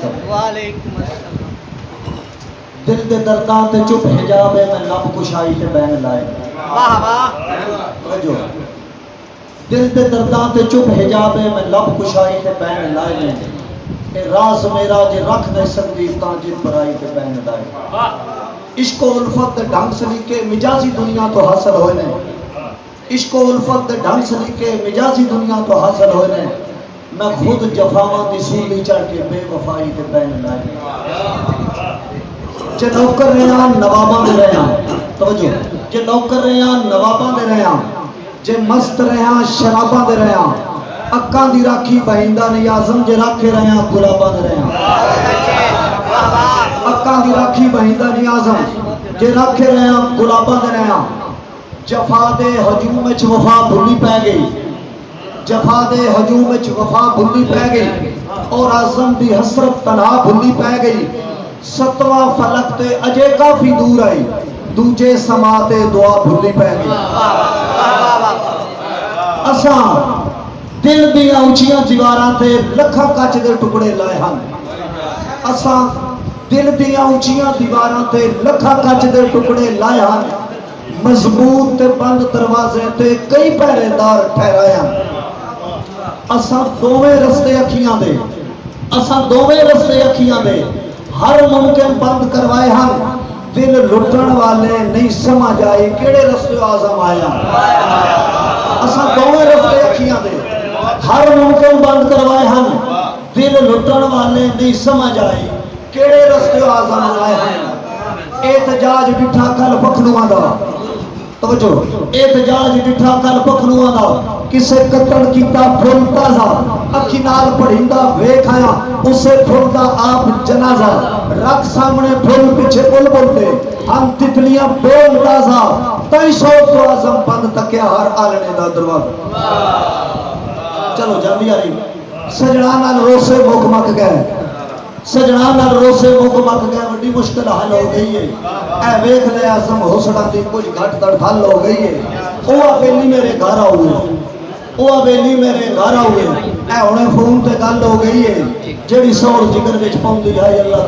वसल्लम। वालेकुम अस्सलाम। दिल दे दर्दां ते चुप हिजाब है मैं लब कुशाई ते बैन लाए। वाह वाह। समझो, दिल दे दर्दां ते चुप हिजाब है मैं लब कुशाई ते बैन लाए ने। ए राज मेरा जे रख नहीं सकदी तां जिन पराई ते बैन लाए। इश्क उल्फत दे ढंग सलीके मिजाजी दुनिया तो हासिल होए ने। इश्क उल्फत दे ढंग सलीके मिजाजी दुनिया तो हासिल होए ने। मैं खुद जफावां दी सूली चढ़ के बेवफाई ते बैन लाए। जे नौकर रहा नवाबां दे रहा, तवज्जो, जे नौकर रहा नवाबां दे रहा, जे मस्त रहा शराबां दे रहा, अक्कां दी राखी बहिंदा ने आज़म जे राखे रहा गुलाबां दे रहा। अक्कां दी राखी बहिंदा ने आज़म जे राखे रहा गुलाबां दे रहा। जफा दे हजूम विच वफा भुल्ली पै गई, जफा दे हजूम विच वफा भुल्ली पै गई और आज़म दी हसरत तन्हा भुल्ली पै गई। सतवां फलक ते अजे काफी दूर आई, दूजे समा ते दुआ भुल्ली पै गई। असां दिल दियां उचियां दीवारां ते लखां कच दे टुकड़े लाए हन। असां दिल दियां उचियां दीवारां ते लखां कच दे टुकड़े लाए हन। मजबूत ते बंद दरवाजे ते कई पहरेदार ठहराए हन। असां दोवें रस्ते अखियां दे, असां दोवें रस्ते अखियां दे हर मुमकिन बंद करवाए हैं। दिल लुटन वाले नहीं समझ आए केड़े रस्ते आज़म आया। असा दोवें रस्ते अखियां दे हर मुमकिन बंद करवाए हैं। दिल लुटन वाले नहीं समझ आए केड़े रस्ते आज़म आए हैं। एहतजाज डिठा कल पखलुआं दा, तवज्जो, एहतजाज डिठा कल पखलुआं दा। किसे कतल कीता फुल ताजा, अखी नाल पढ़िंदा वेख आया उसे फुल दा आप जनाजा। रख सामने फुल पीछे बुल बोलते हम तितलियां बोल ताजा। तई सौ तो आज़म बंद तकिया हर आलने दा दरवाजा। चलो जल्दी आ रही। सजना नाल रोसे मुक मक गए, सजना नाल रोसे मुक मक गए। बड़ी मुश्किल हल हो गई है। ऐ वेख ले आज़म हुसना दी कुछ घट दड़ हल हो गई है। ओ हवेली मेरे घर आओगे, ओ हवेली मेरे घर आओगे। ऐ हुणे फोन ते गल हो गई है जेड़ी सौर जिगर विच पाउंदी है। अल्लाह